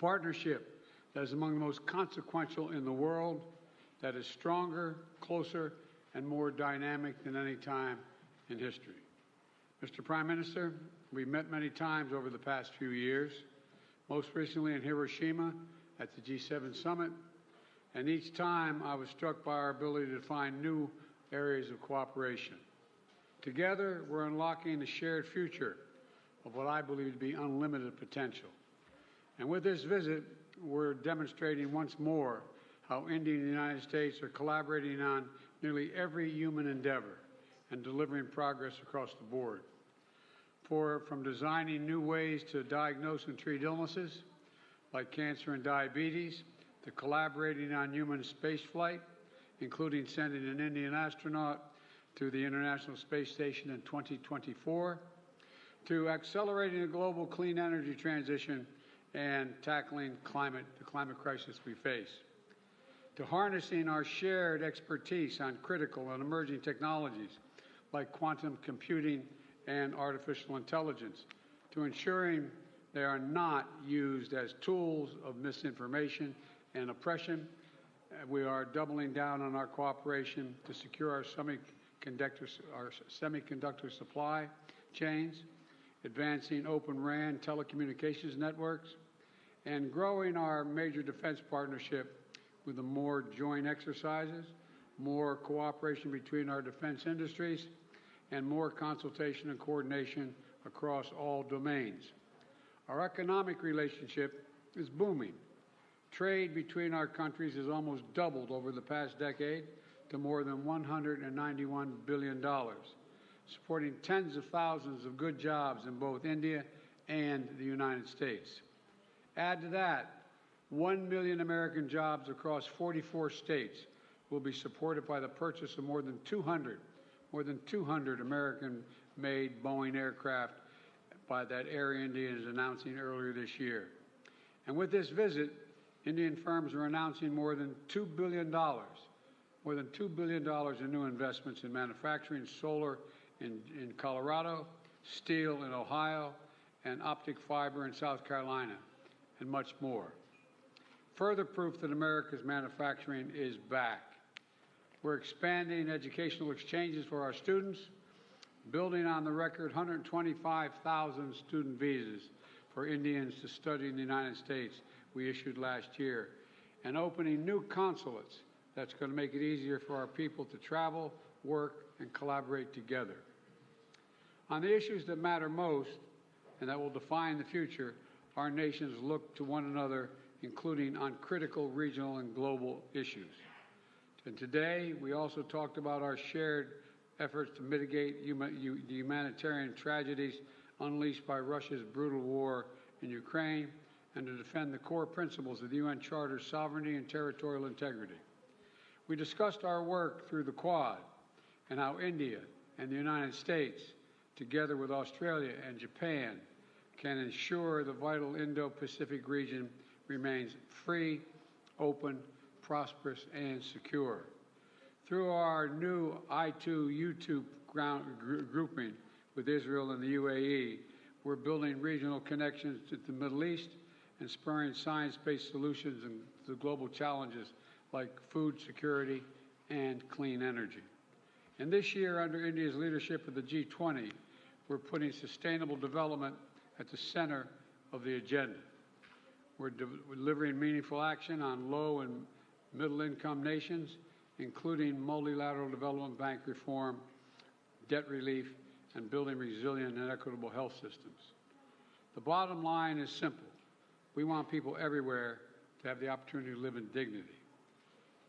partnership that is among the most consequential in the world, that is stronger, closer, and more dynamic than any time in history. Mr. Prime Minister, we've met many times over the past few years, most recently in Hiroshima at the G7 summit, and each time I was struck by our ability to find new areas of cooperation. Together, we're unlocking the shared future of what I believe to be unlimited potential. And with this visit, we're demonstrating once more how India and the United States are collaborating on nearly every human endeavor and delivering progress across the board. From designing new ways to diagnose and treat illnesses like cancer and diabetes, to collaborating on human spaceflight, including sending an Indian astronaut to the International Space Station in 2024, to accelerating the global clean energy transition and tackling the climate crisis we face, to harnessing our shared expertise on critical and emerging technologies like quantum computing and artificial intelligence, to ensuring they are not used as tools of misinformation and oppression. We are doubling down on our cooperation to secure our semiconductor supply chains, advancing Open RAN telecommunications networks, and growing our major defense partnership with more joint exercises, more cooperation between our defense industries, and more consultation and coordination across all domains. Our economic relationship is booming. Trade between our countries has almost doubled over the past decade to more than $191 billion, supporting tens of thousands of good jobs in both India and the United States. Add to that, 1 million American jobs across 44 states will be supported by the purchase of more than 200 American-made Boeing aircraft by that Air India is announcing earlier this year. And with this visit, Indian firms are announcing more than $2 billion in new investments in manufacturing, solar in Colorado, steel in Ohio, and optic fiber in South Carolina, and much more. Further proof that America's manufacturing is back. We're expanding educational exchanges for our students, building on the record 125,000 student visas for Indians to study in the United States we issued last year, and opening new consulates that's going to make it easier for our people to travel, work, and collaborate together. On the issues that matter most and that will define the future, our nations look to one another, including on critical regional and global issues. And today, we also talked about our shared efforts to mitigate the humanitarian tragedies unleashed by Russia's brutal war in Ukraine and to defend the core principles of the UN Charter's sovereignty and territorial integrity. We discussed our work through the Quad and how India and the United States, together with Australia and Japan, can ensure the vital Indo-Pacific region remains free, open, prosperous, and secure. Through our new I2U2 grouping with Israel and the UAE, we're building regional connections to the Middle East and spurring science-based solutions to global challenges like food security and clean energy. And this year, under India's leadership of the G20, we're putting sustainable development at the center of the agenda. We're delivering meaningful action on low and middle-income nations, including multilateral development bank reform, debt relief, and building resilient and equitable health systems. The bottom line is simple. We want people everywhere to have the opportunity to live in dignity.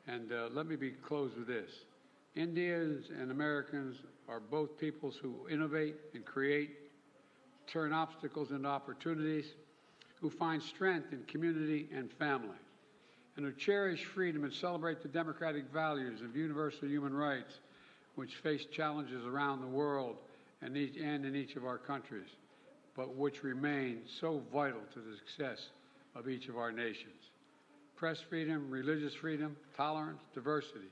And let me close with this. Indians and Americans are both peoples who innovate and create, turn obstacles into opportunities, who find strength in community and family, and who cherish freedom and celebrate the democratic values of universal human rights, which face challenges around the world and in each of our countries, but which remain so vital to the success of each of our nations. Press freedom, religious freedom, tolerance, diversity.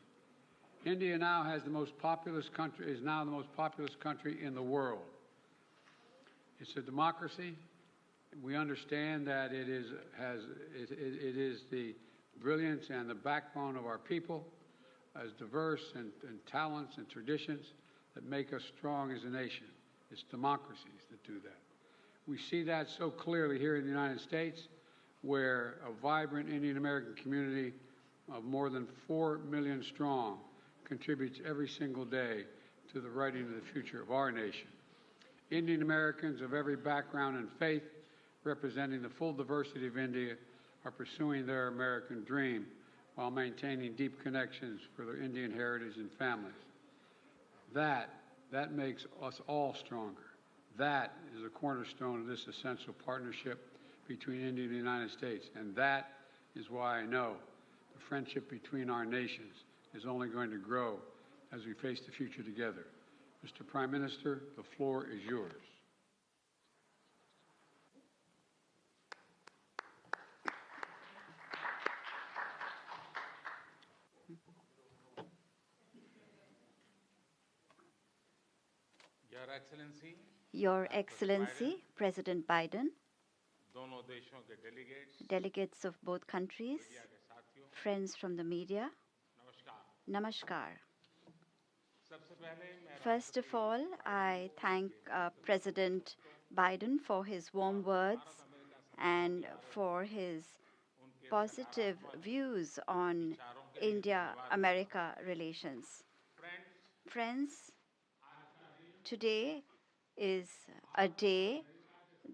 India now is the most populous country in the world. It's a democracy, We understand that it is the brilliance and the backbone of our people, as diverse and talents and traditions that make us strong as a nation. It's democracies that do that. We see that so clearly here in the United States, where a vibrant Indian American community of more than 4 million strong contributes every single day to the writing of the future of our nation. Indian Americans of every background and faith, representing the full diversity of India, are pursuing their American dream while maintaining deep connections for their Indian heritage and families. That makes us all stronger. That is a cornerstone of this essential partnership between India and the United States. And that is why I know the friendship between our nations is only going to grow as we face the future together. Mr. Prime Minister, the floor is yours. Your Excellency, President Biden, delegates of both countries, friends from the media, Namaskar. First of all, I thank President Biden for his warm words and for his positive views on India-America relations. Friends, today is a day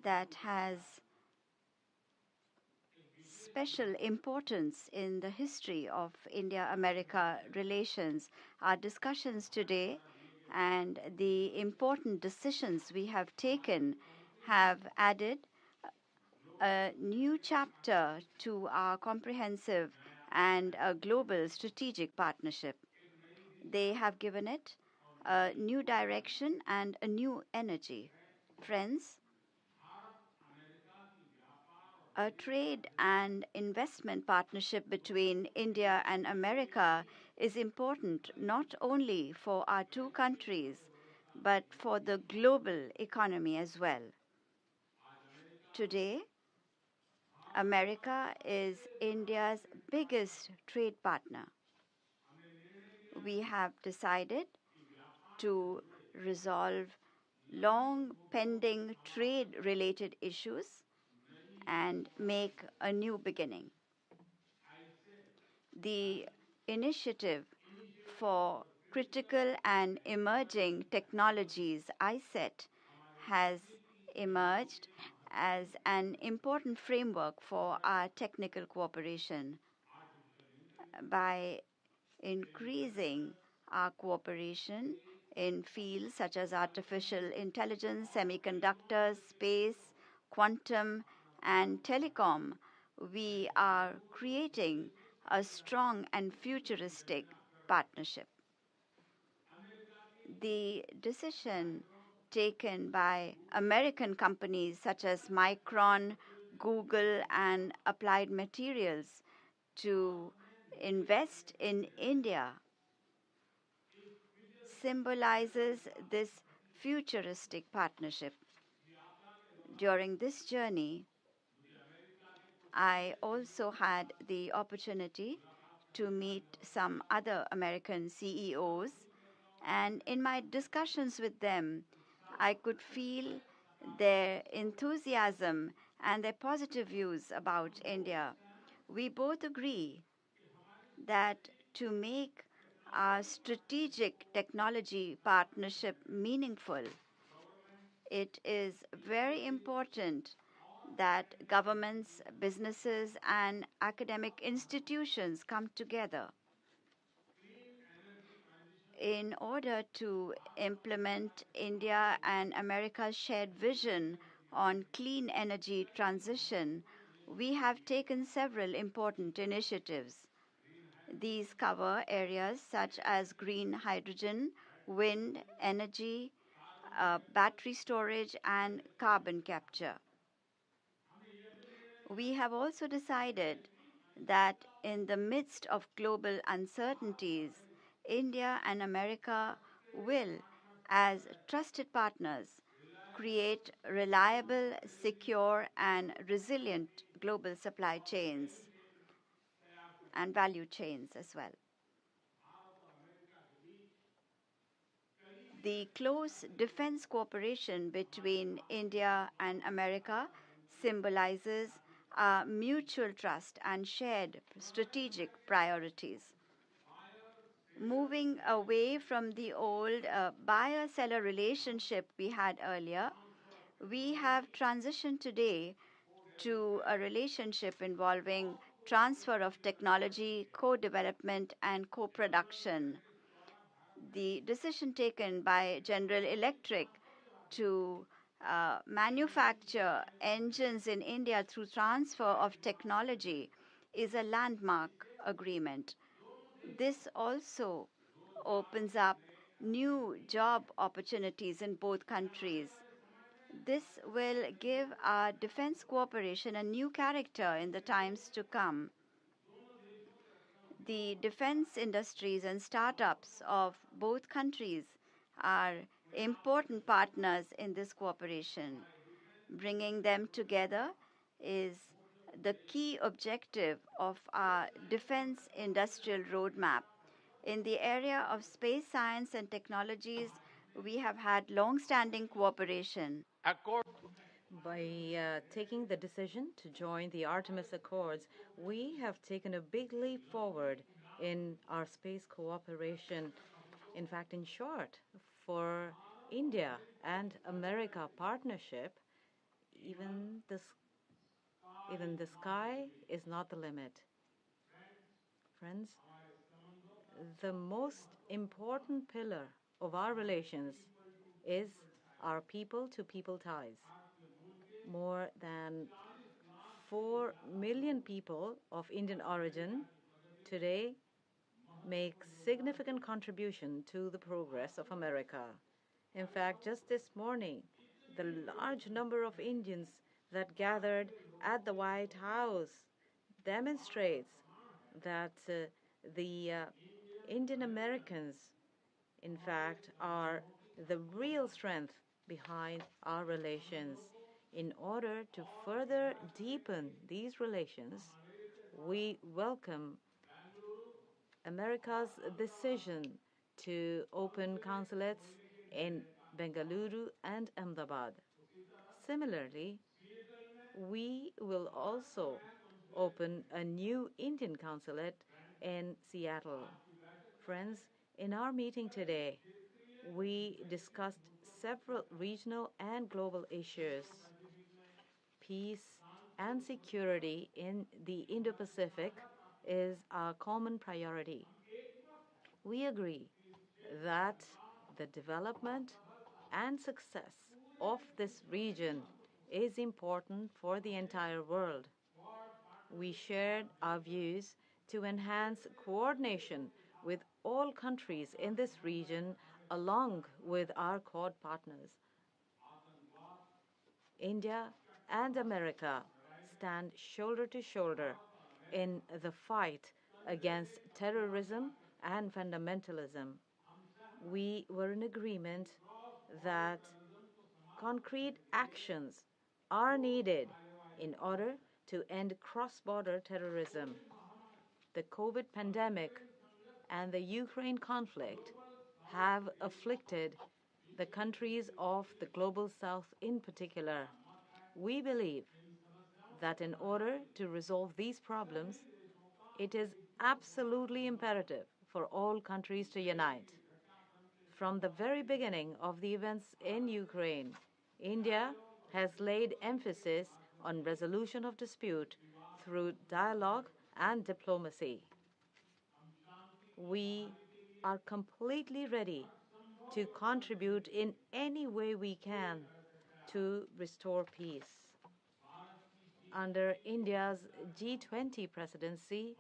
that has special importance in the history of India-America relations. Our discussions today and the important decisions we have taken have added a new chapter to our comprehensive and a global strategic partnership. They have given it a new direction and a new energy. Friends, a trade and investment partnership between India and America is important not only for our two countries, but for the global economy as well. Today, America is India's biggest trade partner. We have decided to resolve long pending trade-related issues and make a new beginning. The initiative for critical and emerging technologies, ICET, has emerged as an important framework for our technical cooperation. By increasing our cooperation in fields such as artificial intelligence, semiconductors, space, quantum, and telecom, we are creating a strong and futuristic partnership. The decision taken by American companies such as Micron, Google, and Applied Materials to invest in India symbolizes this futuristic partnership. During this journey, I also had the opportunity to meet some other American CEOs, and in my discussions with them, I could feel their enthusiasm and their positive views about India. We both agree that to make our strategic technology partnership meaningful, it is very important that governments, businesses, and academic institutions come together in order to implement India and America's shared vision on clean energy transition. We have taken several important initiatives. These cover areas such as green hydrogen, wind energy, battery storage, and carbon capture. We have also decided that in the midst of global uncertainties, India and America will, as trusted partners, create reliable, secure, and resilient global supply chains and value chains as well. The close defense cooperation between India and America symbolizes our mutual trust and shared strategic priorities. Moving away from the old buyer-seller relationship we had earlier, we have transitioned today to a relationship involving transfer of technology, co-development, and co-production. The decision taken by General Electric to manufacture engines in India through transfer of technology is a landmark agreement. This also opens up new job opportunities in both countries. This will give our defense cooperation a new character in the times to come. The defense industries and startups of both countries are important partners in this cooperation. Bringing them together is the key objective of our defense industrial roadmap. In the area of space science and technologies, we have had long-standing cooperation. By taking the decision to join the Artemis Accords, we have taken a big leap forward in our space cooperation. In fact, in short, for India and America partnership, even the sky is not the limit. Friends, the most important pillar of our relations is our people-to-people ties. More than 4 million people of Indian origin today make significant contribution to the progress of America. In fact, just this morning, the large number of Indians that gathered at the White House demonstrates that the Indian Americans, in fact, are the real strength behind our relations. In order to further deepen these relations, we welcome America's decision to open consulates in Bengaluru and Ahmedabad. Similarly, we will also open a new Indian consulate in Seattle. Friends, in our meeting today, we discussed several regional and global issues. Peace and security in the Indo-Pacific is our common priority. We agree that the development and success of this region is important for the entire world. We shared our views to enhance coordination with all countries in this region along with our Quad partners. India and America stand shoulder to shoulder in the fight against terrorism and fundamentalism. We were in agreement that concrete actions are needed in order to end cross-border terrorism. The COVID pandemic and the Ukraine conflict have afflicted the countries of the Global South in particular. We believe that in order to resolve these problems, it is absolutely imperative for all countries to unite. From the very beginning of the events in Ukraine, India has laid emphasis on resolution of dispute through dialogue and diplomacy. We are completely ready to contribute in any way we can to restore peace. Under India's G20 presidency,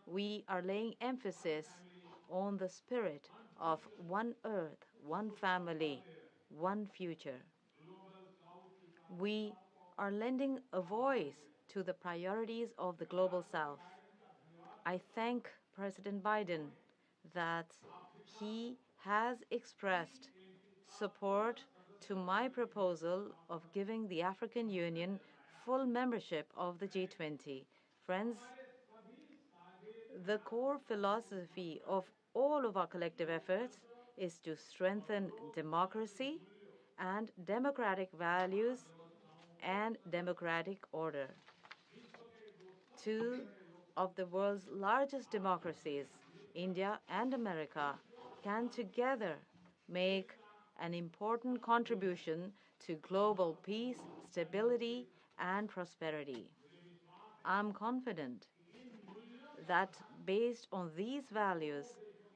we are laying emphasis on the spirit of one earth, one family, one future. We are lending a voice to the priorities of the Global South. I thank President Biden that he has expressed support to my proposal of giving the African Union full membership of the G20. Friends, the core philosophy of all of our collective efforts is to strengthen democracy and democratic values and democratic order. Two of the world's largest democracies, India and America, can together make an important contribution to global peace, stability, and prosperity. I'm confident that based on these values,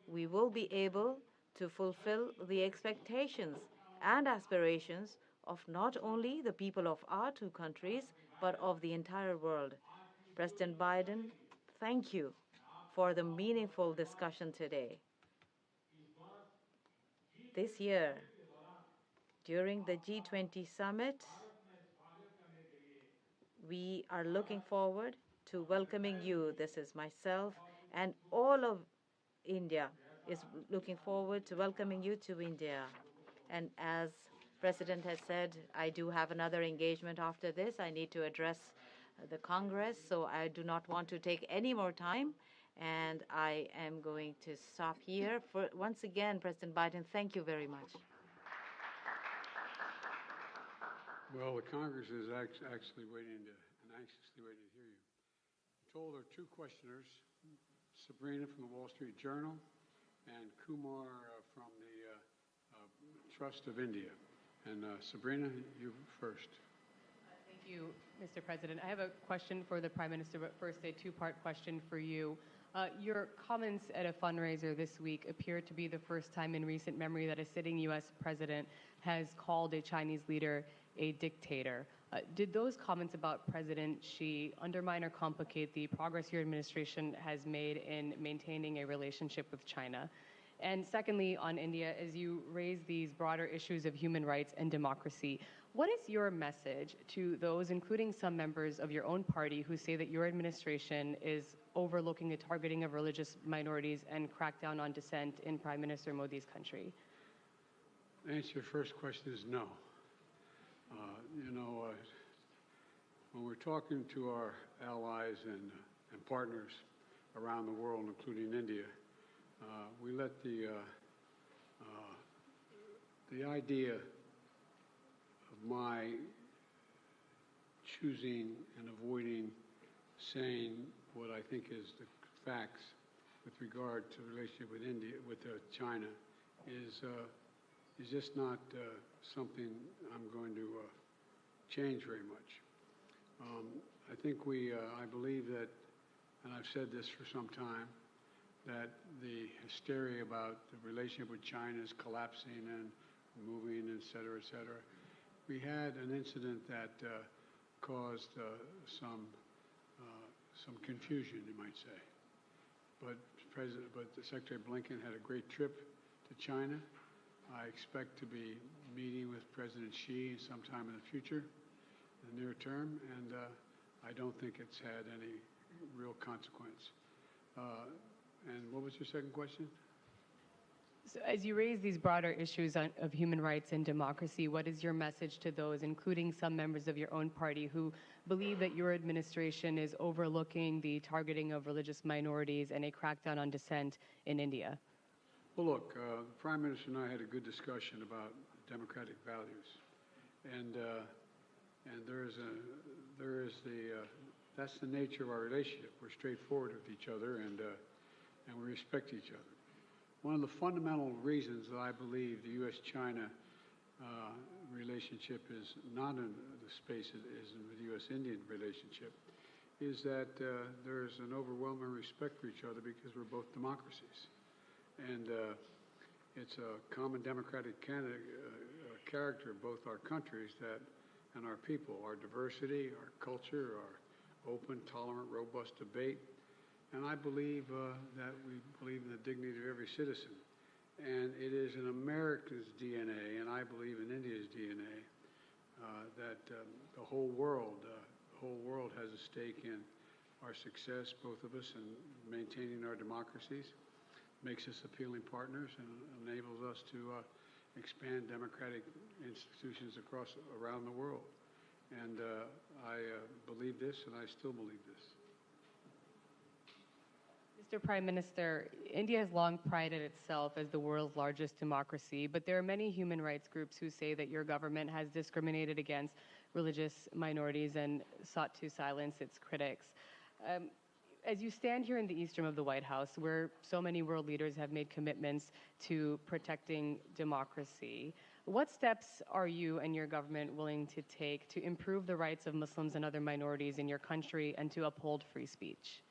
we will be able to fulfill the expectations and aspirations of not only the people of our two countries, but of the entire world. President Biden, thank you for the meaningful discussion today. This year, during the G20 summit, we are looking forward to welcoming you. This is myself, and all of India is looking forward to welcoming you to India. And as President has said, I do have another engagement after this. I need to address the Congress, so I do not want to take any more time, and I am going to stop here. Once again, President Biden, thank you very much. Well, the Congress is actually waiting and anxiously waiting to hear you. I'm told there are two questioners, Sabrina from the Wall Street Journal and Kumar from the Trust of India. And Sabrina, you first. Thank you, Mr. President. I have a question for the Prime Minister, but first a two-part question for you. Your comments at a fundraiser this week appear to be the first time in recent memory that a sitting U.S. president has called a Chinese leader a dictator. Did those comments about President Xi undermine or complicate the progress your administration has made in maintaining a relationship with China? And secondly, on India, as you raise these broader issues of human rights and democracy, what is your message to those, including some members of your own party, who say that your administration is overlooking the targeting of religious minorities and crackdown on dissent in Prime Minister Modi's country? The answer to your first question is no. When we're talking to our allies and partners around the world, including India, we let the idea of my choosing and avoiding saying what I think is the facts with regard to the relationship with India, with China, is just not something I'm going to change very much. I think I believe that, and I've said this for some time, that the hysteria about the relationship with China is collapsing and moving, et cetera, et cetera. We had an incident that caused some confusion, you might say. But Secretary Blinken had a great trip to China. I expect to be meeting with President Xi sometime in the future, in the near term, and I don't think it's had any real consequence. And what was your second question? So as you raise these broader issues of human rights and democracy, what is your message to those, including some members of your own party, who believe that your administration is overlooking the targeting of religious minorities and a crackdown on dissent in India? Well, look, the Prime Minister and I had a good discussion about democratic values, and that's the nature of our relationship. We're straightforward with each other, and we respect each other. One of the fundamental reasons that I believe the U.S.-China relationship is not in the space it is in the U.S.-Indian relationship is that there's an overwhelming respect for each other because we're both democracies. And it's a common democratic character of both our countries and our people, our diversity, our culture, our open, tolerant, robust debate. And I believe that we believe in the dignity of every citizen. And it is in America's DNA, and I believe in India's DNA, that the whole world has a stake in our success, both of us, in maintaining our democracies, makes us appealing partners, and enables us to expand democratic institutions around the world. And I believe this, and I still believe this. Mr. Prime Minister, India has long prided itself as the world's largest democracy, but there are many human rights groups who say that your government has discriminated against religious minorities and sought to silence its critics. As you stand here in the east room of the White House, where so many world leaders have made commitments to protecting democracy, what steps are you and your government willing to take to improve the rights of Muslims and other minorities in your country and to uphold free speech?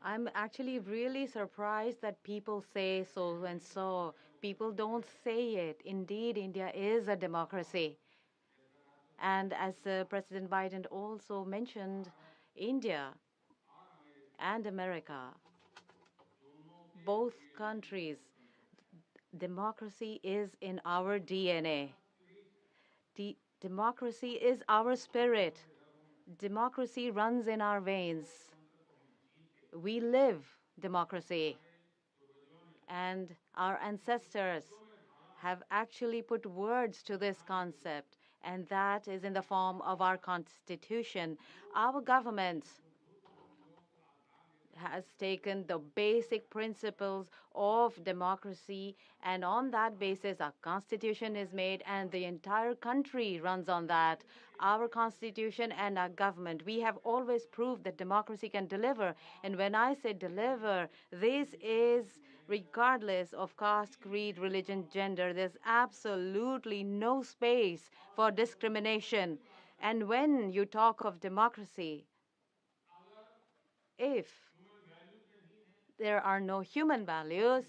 I'm actually really surprised that people say so and so. People don't say it. Indeed, India is a democracy. And as President Biden also mentioned, India and America, both countries, democracy is in our DNA. Democracy is our spirit. Democracy runs in our veins. We live democracy. And our ancestors have actually put words to this concept, and that is in the form of our Constitution. Our government has taken the basic principles of democracy, and on that basis, our Constitution is made, and the entire country runs on that. Our Constitution and our government, we have always proved that democracy can deliver. And when I say deliver, this is regardless of caste, creed, religion, gender. There's absolutely no space for discrimination. And when you talk of democracy, if there are no human values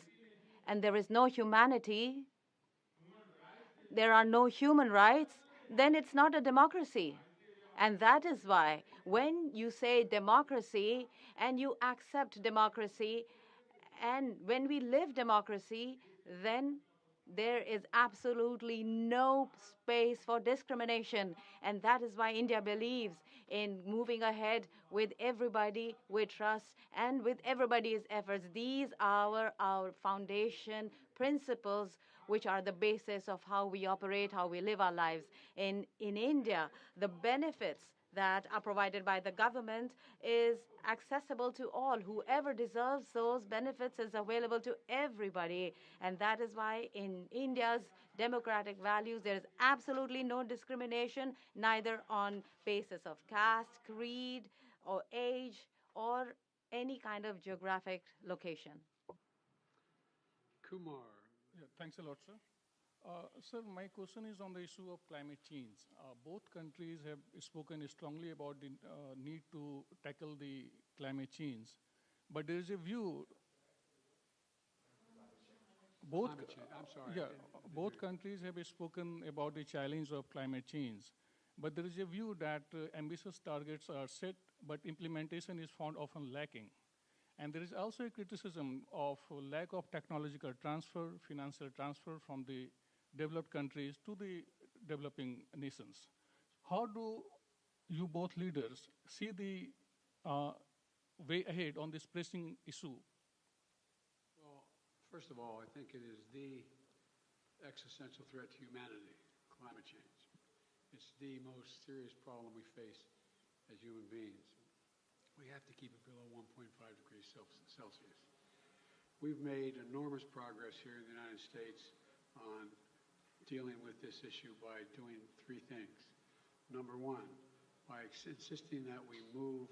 and there is no humanity, there are no human rights, then it's not a democracy. And that is why when you say democracy and you accept democracy, and when we live democracy, then there is absolutely no space for discrimination. And that is why India believes in moving ahead with everybody with trust and with everybody's efforts. These are our foundation principles, which are the basis of how we operate, how we live our lives. In India, the benefits that are provided by the government is accessible to all. Whoever deserves those benefits is available to everybody. And that is why in India's democratic values, there is absolutely no discrimination, neither on basis of caste, creed, or age, or any kind of geographic location. Kumar. Yeah, thanks a lot, sir. Sir, my question is on the issue of climate change. Both countries have spoken strongly about the need to tackle the climate change, but there is a view. Both countries have spoken about the challenge of climate change, but there is a view that ambitious targets are set, but implementation is found often lacking. And there is also a criticism of lack of technological transfer, financial transfer from the developed countries to the developing nations. How do you both leaders see the way ahead on this pressing issue? Well, first of all, I think it is the existential threat to humanity, climate change. It's the most serious problem we face as human beings. We have to keep it below 1.5 degrees Celsius. We've made enormous progress here in the United States on dealing with this issue by doing three things. Number one, by insisting that we move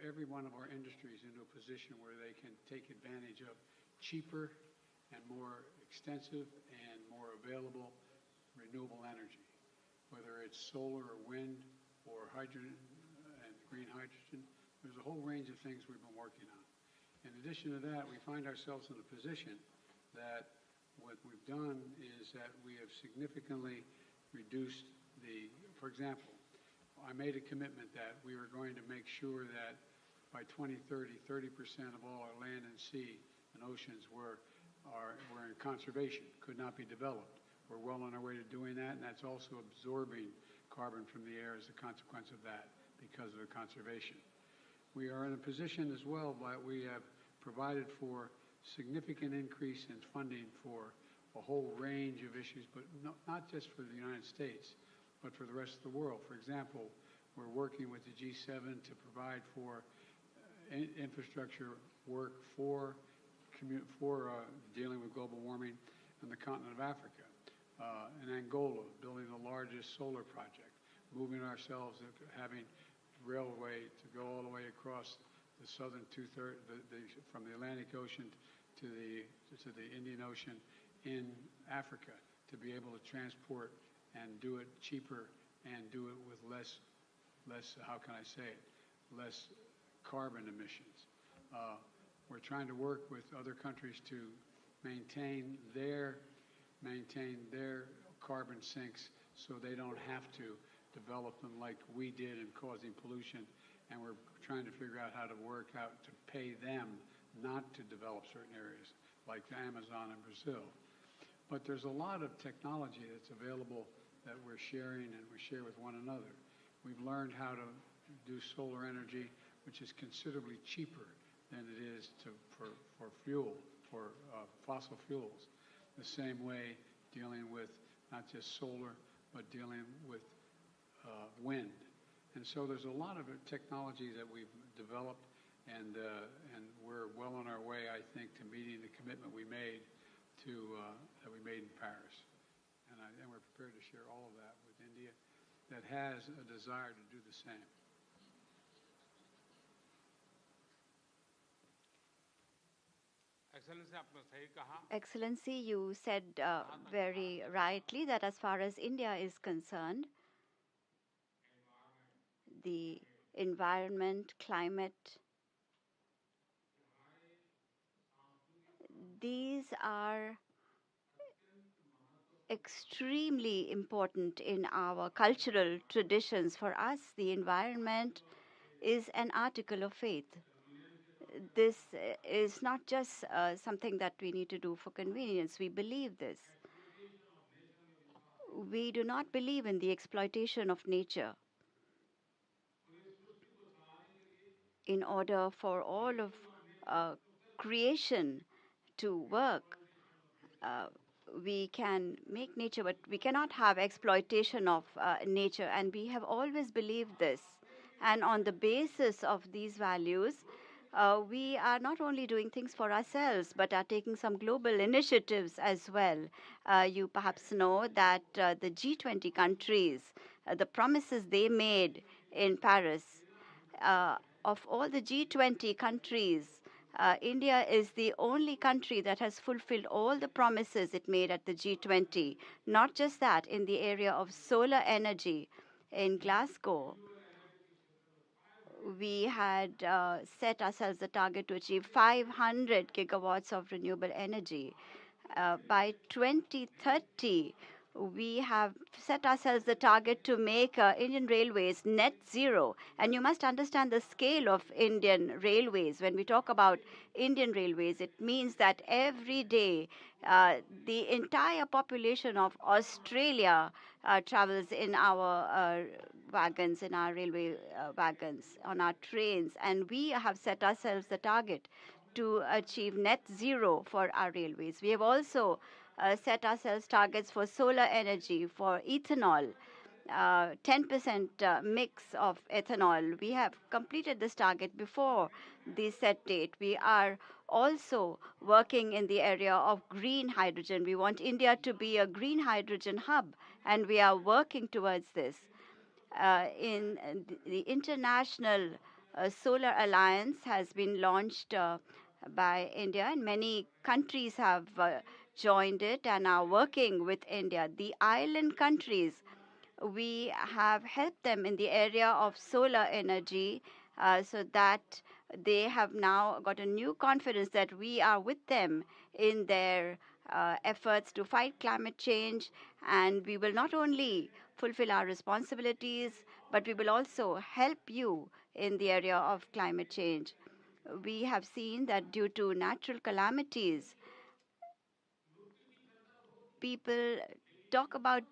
every one of our industries into a position where they can take advantage of cheaper and more extensive and more available renewable energy, whether it's solar or wind or hydrogen and green hydrogen. There's a whole range of things we've been working on. In addition to that, we find ourselves in a position that what we've done is that we have significantly reduced for example, I made a commitment that we were going to make sure that by 2030, 30% of all our land and sea and oceans were in conservation, could not be developed. We're well on our way to doing that, and that's also absorbing carbon from the air as a consequence of that, because of the conservation. We are in a position as well, but we have provided for significant increase in funding for a whole range of issues, but not just for the United States, but for the rest of the world. For example, we're working with the G7 to provide for infrastructure work for dealing with global warming on the continent of Africa. In Angola, building the largest solar project, moving ourselves, having railway to go all the way across the southern two-thirds, from the Atlantic Ocean to the Indian Ocean in Africa, to be able to transport and do it cheaper and do it with less, how can I say it, less carbon emissions. We're trying to work with other countries to maintain their carbon sinks so they don't have to develop them like we did in causing pollution. And we're trying to figure out how to work out to pay them not to develop certain areas like the Amazon and Brazil. But there's a lot of technology that's available that we're sharing and we share with one another. We've learned how to do solar energy, which is considerably cheaper than it is for fossil fuels. The same way dealing with not just solar, but dealing with wind. And so there's a lot of technology that we've developed, and we're well on our way, I think, to meeting the commitment we made that we made in Paris. And we're prepared to share all of that with India that has a desire to do the same. Excellency, you said very rightly that as far as India is concerned, the environment, climate, these are extremely important in our cultural traditions. For us, the environment is an article of faith. This is not just something that we need to do for convenience. We believe this. We do not believe in the exploitation of nature. In order for all of creation to work, we can make nature, but we cannot have exploitation of nature. And we have always believed this. And on the basis of these values, we are not only doing things for ourselves, but are taking some global initiatives as well. You perhaps know that the G20 countries, the promises they made in Paris, of all the G20 countries, India is the only country that has fulfilled all the promises it made at the G20. Not just that, in the area of solar energy in Glasgow, we had set ourselves the target to achieve 500 gigawatts of renewable energy. By 2030, we have set ourselves the target to make Indian Railways net zero. And you must understand the scale of Indian Railways. When we talk about Indian Railways, it means that every day the entire population of Australia travels in our wagons, in our railway wagons, on our trains. And we have set ourselves the target to achieve net zero for our railways. We have also set ourselves targets for solar energy, for ethanol, 10% mix of ethanol. We have completed this target before the set date. We are also working in the area of green hydrogen. We want India to be a green hydrogen hub, and we are working towards this. In the International Solar Alliance has been launched by India, and many countries have joined it and are working with India. The island countries, we have helped them in the area of solar energy so that they have now got a new confidence that we are with them in their efforts to fight climate change. And we will not only fulfill our responsibilities, but we will also help you in the area of climate change. We have seen that due to natural calamities, people talk about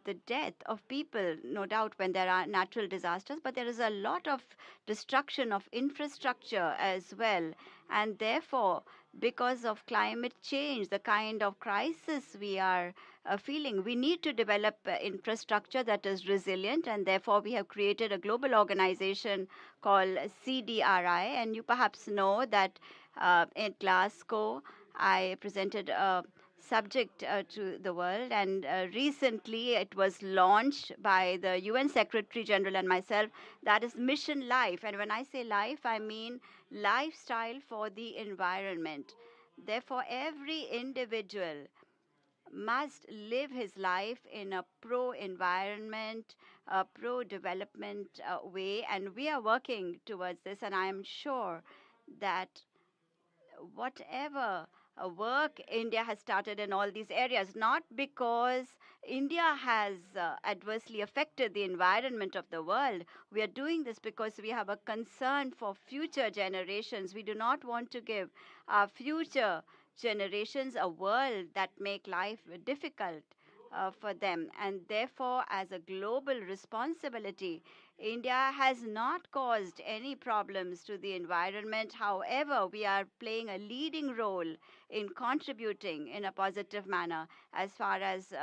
the death of people, no doubt, when there are natural disasters, but there is a lot of destruction of infrastructure as well. And therefore, because of climate change, the kind of crisis we are feeling, we need to develop infrastructure that is resilient, and therefore we have created a global organization called CDRI. And you perhaps know that in Glasgow, I presented a subject to the world, and recently it was launched by the UN Secretary General and myself. That is Mission Life, and when I say life, I mean lifestyle for the environment. Therefore, every individual must live his life in a pro-environment, a pro-development way, and we are working towards this, and I am sure that whatever work India has started in all these areas, not because India has adversely affected the environment of the world. We are doing this because we have a concern for future generations. We do not want to give our future generations a world that make life difficult for them. And therefore, as a global responsibility, India has not caused any problems to the environment. However, we are playing a leading role in contributing in a positive manner as far as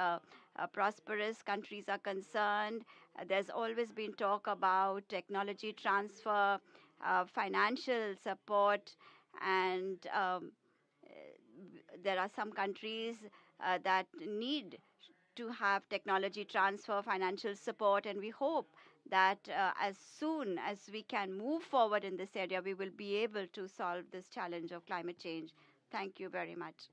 prosperous countries are concerned. There's always been talk about technology transfer, financial support, and there are some countries that need to have technology transfer, financial support, and we hope that as soon as we can move forward in this area, we will be able to solve this challenge of climate change. Thank you very much.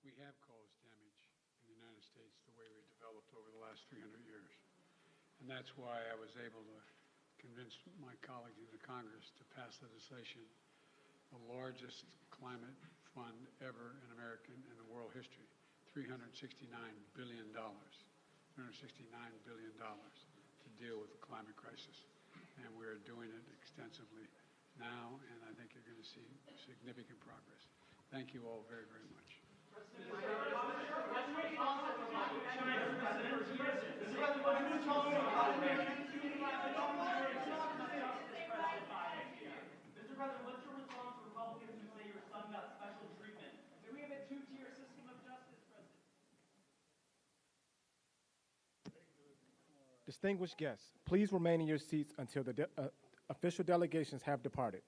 We have caused damage in the United States the way we developed over the last 300 years. And that's why I was able to convince my colleagues in the Congress to pass legislation, the largest climate fund ever in American and in world history, $369 billion. $369 billion to deal with the climate crisis. And we're doing it extensively now, and I think you're going to see significant progress. Thank you all very, very much. Mr. President, what's your response to Republicans who say your son got special treatment? Do we have a two-tier system of justice, President? Distinguished guests, please remain in your seats until the official delegations have departed.